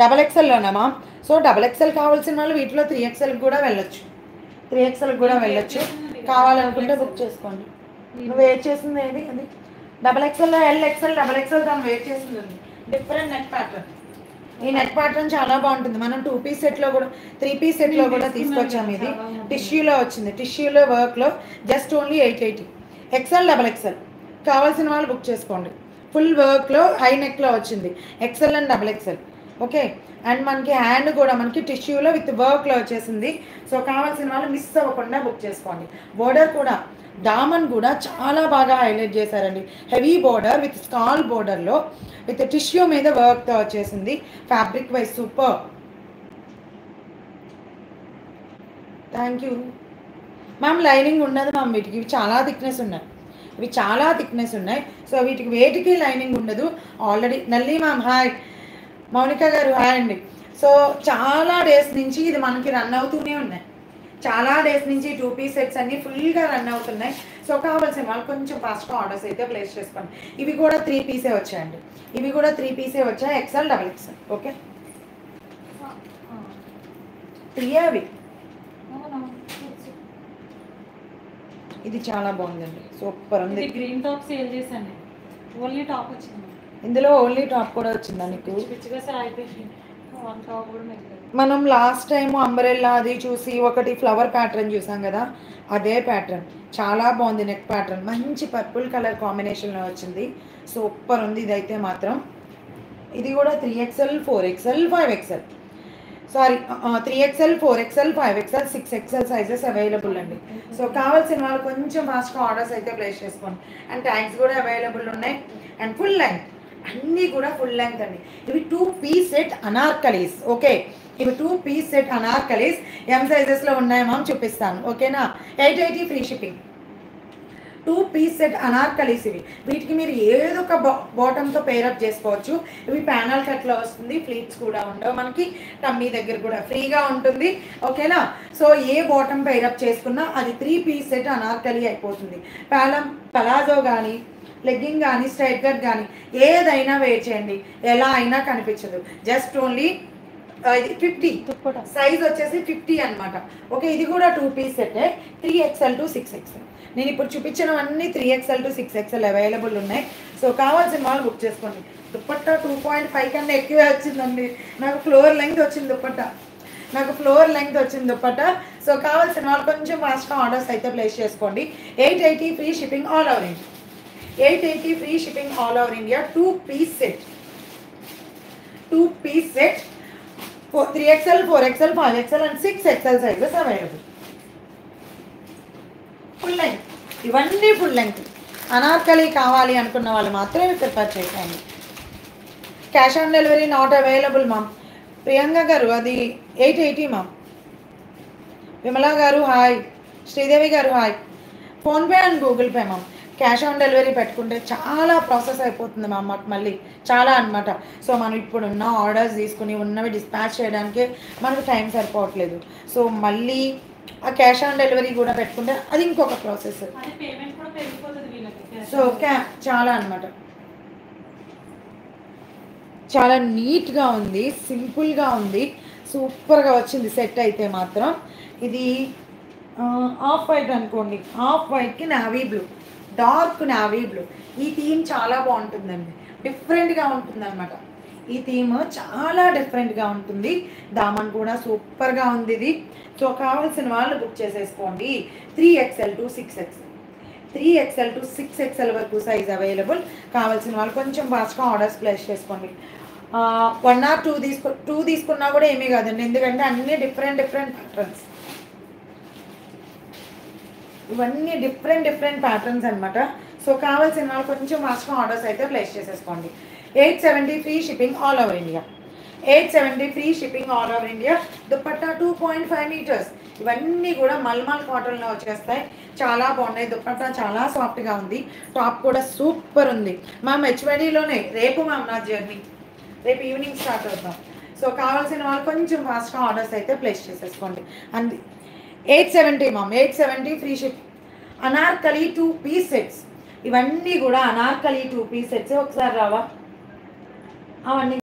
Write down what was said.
Double ఎక్సెల్లోనమ్మా. So double XL కావాల్సిన వాళ్ళు వీటిలో 3XL కూడా వెళ్ళొచ్చు, 3XL కూడా వెళ్ళొచ్చు. కావాలనుకుంటే బుక్ చేసుకోండి. నువ్వు వెయిట్ చేసింది ఏది అది డబల్ ఎక్సెల్లో LXL డబల్ ఎక్సెల్ దాన్ని వెయిట్ చేసింది ఉంది. Different neck pattern. ఈ నెక్ ప్యాటర్న్ చాలా బాగుంటుంది. మనం 2 పీస్ సెట్లో కూడా 3 పీస్ సెట్లో కూడా తీసుకొచ్చాము. ఇది టిష్యూలో వచ్చింది, టిష్యూలో వర్క్లో just only 880. XL double XL కావాల్సిన వాళ్ళు బుక్ చేసుకోండి. ఫుల్ వర్క్లో హై నెక్లో వచ్చింది, XL and double XL. Okay, and మనకి హ్యాండ్ కూడా మనకి టిష్యూలో విత్ వర్క్లో వచ్చేసింది. సో కావాల్సిన వాళ్ళు మిస్ అవ్వకుండా బుక్ చేసుకోండి. బోర్డర్ కూడా దామన్ కూడా చాలా బాగా హైలైట్ చేశారండి. హెవీ బోర్డర్ విత్ స్కాల్ బోర్డర్లో విత్ టిష్యూ మీద వర్క్తో వచ్చేసింది. Fabric wise super. Thank you ma'am. Lining ఉండదు మ్యామ్ వీటికి, ఇవి చాలా థిక్నెస్ ఉన్నాయి, ఇవి చాలా థిక్నెస్ ఉన్నాయి. సో వీటికి వేటికి లైనింగ్ ఉండదు. ఆల్రెడీ నల్లి మ్యామ్ హాయ్, మౌనిక గారు హాయ్ అండి. సో చాలా డేస్ నుంచి ఇది మనకి రన్ అవుతూనే ఉన్నాయి, చాలా డేస్ నుంచి 2 పీస్ సెట్స్ అన్నీ ఫుల్గా రన్ అవుతున్నాయి. సో కావాల్సిన వాళ్ళు కొంచెం ఫాస్ట్గా ఆర్డర్స్ అయితే ప్లేస్ చేసుకోండి. ఇవి కూడా 3 పీసే వచ్చాయండి, ఇవి కూడా 3 పీసే వచ్చాయి. XL double XL. ఓకే, 3 అవి. ఇది చాలా బాగుందండి, సూపర్ ఉంది. గ్రీన్ టాప్ సేల్ చేశాను, ఓన్లీ టాప్ వచ్చింది. ఇందులో ఓన్లీ టాప్ కూడా వచ్చిందా నీకు? పిచ్చిగా సార్ అయిపోయింది, వన్ టాప్ కూడా మిగిలింది. మనం లాస్ట్ టైం అంబ్రెల్లా అది చూసి ఒకటి ఫ్లవర్ ప్యాటర్న్ చూసాం కదా, అదే ప్యాటర్న్ చాలా బాగుంది. నెక్ ప్యాటర్న్ మంచి పర్పుల్ కలర్ కాంబినేషన్లో వచ్చింది, సూపర్ ఉంది. ఇదైతే మాత్రం ఇది కూడా 3XL 4XL 5XL sorry 3XL 4XL 5XL 6XL sizes available అండి. సో కావాల్సిన వాళ్ళు కొంచెం ఫాస్ట్గా ఆర్డర్స్ అయితే ప్లేస్ చేసుకోండి. అండ్ ట్యాగ్స్ కూడా అవైలబుల్ ఉన్నాయి. అండ్ ఫుల్ లెంగ్త్ అన్నీ కూడా ఫుల్ లెంగ్త్ అండి. ఇవి 2 పీస్ సెట్ అనార్కలీస్. ఓకే, ఇవి 2 పీస్ సెట్ అనార్కలీస్ M సైజెస్లో ఉన్నాయి మ్యామ్, చూపిస్తాను. ఓకేనా, 880 free shipping. 2 piece set anarkalis ఇవి. వీటికి మీరు ఏదో ఒక బాటంతో పేరప్ చేసుకోవచ్చు. ఇవి ప్యానల్ కట్లో వస్తుంది, ప్లీట్స్ కూడా ఉండవు మనకి. టమ్మీ దగ్గర కూడా ఫ్రీగా ఉంటుంది. ఓకేనా, సో ఏ బాటమ్ పేరప్ చేసుకున్నా అది 3 పీస్ సెట్ అనార్కలి అయిపోతుంది. పలాజో కానీ లెగ్గింగ్ కానీ స్ట్రైట్ కట్ కానీ ఏదైనా వేర్ చేయండి, ఎలా అయినా కనిపించదు. జస్ట్ ఓన్లీ ఇది 50 సైజ్ వచ్చేసి 50 అనమాట. ఓకే, ఇది కూడా 2 piece set 3XL to 6XL. నేను ఇప్పుడు చూపించినవన్నీ 3XL to 6XL అవైలబుల్ ఉన్నాయి. సో కావాల్సిన వాళ్ళు బుక్ చేసుకోండి. దుప్పట్టా 2.5 కన్నా ఎక్కువే వచ్చిందండి. నాకు ఫ్లోర్ లెంగ్త్ వచ్చింది దుప్పట్టా, నాకు ఫ్లోర్ లెంగ్త్ వచ్చింది దుప్పట్టా. సో కావాల్సిన వాళ్ళు కొంచెం ఫాస్ట్గా ఆర్డర్స్ అయితే ప్లేస్ చేసుకోండి. 880 free shipping all over India. 880 free shipping all over India. 2 piece set, 2 piece set 3XL 4XL 5XL and 6XL sizes available. Full length, ఇవన్నీ ఫుల్ లెంగ్త్. అనార్కలి కావాలి అనుకున్న వాళ్ళు మాత్రమే ప్రిపేర్ చేయండి. Cash on delivery not available ma'am. Priyanka garu అది 880 ma'am. Vimala garu hi, Sridevi garu hi. PhonePe and Google Pay ma'am. Cash on delivery పెట్టుకుంటే చాలా process అయిపోతుంది మ్యామ్, మాకు మళ్ళీ చాలా అనమాట. సో మనం ఇప్పుడున్న ఆర్డర్స్ తీసుకుని ఉన్నవి డిస్పాచ్ చేయడానికి మనకు టైం సరిపోవట్లేదు. సో మళ్ళీ ఆ క్యాష్ ఆన్ డెలివరీ కూడా పెట్టుకుంటే అది ఇంకొక ప్రాసెస్. సో చాలా అనమాట, చాలా నీట్గా ఉంది, సింపుల్గా ఉంది, సూపర్గా వచ్చింది సెట్ అయితే మాత్రం. ఇది ఆఫ్ వైట్ అనుకోండి, ఆఫ్ వైట్కి navy blue, dark navy blue. ఈ థీమ్ చాలా బాగుంటుందండి, డిఫరెంట్గా ఉంటుంది అనమాట. ఈ థీమ్ చాలా డిఫరెంట్గా ఉంటుంది. దామన్ కూడా సూపర్గా ఉంది ఇది. సో కావాల్సిన వాళ్ళు బుక్ చేసేసుకోండి. 3XL to 6XL, 3XL to 6XL వరకు సైజ్ అవైలబుల్. కావాల్సిన వాళ్ళు కొంచెం ఫాస్ట్గా ఆర్డర్స్ ప్లేస్ చేసుకోండి. 1 or 2 తీసుకున్నా కూడా ఏమీ కాదండి, ఎందుకంటే అన్నీ డిఫరెంట్ ప్యాటర్న్స్, ఇవన్నీ డిఫరెంట్ ప్యాటర్న్స్ అనమాట. సో కావాల్సిన వాళ్ళు కొంచెం ఫాస్ట్గా ఆర్డర్స్ అయితే ప్లేస్ చేసేసుకోండి. 870 free shipping all over India. 870 free shipping all over India. Dupatta 2.5 metres. ఇవన్నీ కూడా మల్మల్ కాటన్లో వచ్చేస్తాయి, చాలా బాగున్నాయి. దుప్పట్టా చాలా సాఫ్ట్గా ఉంది, టాప్ కూడా సూపర్ ఉంది. మ్యామ్ HYDలోనే రేపు మ్యామ్ నా జర్నీ, రేపు ఈవినింగ్ స్టార్ట్ అవుతాం. సో కావాల్సిన వాళ్ళు కొంచెం ఫాస్ట్గా ఆర్డర్స్ అయితే ప్లేస్ చేసేసుకోండి. And 870 ma'am, 870 free ship. Anarkali 2 piece sets, ఇవన్నీ కూడా అనార్కలి 2 పీస్ సెట్స్. ఒకసారి రావా అవన్నీ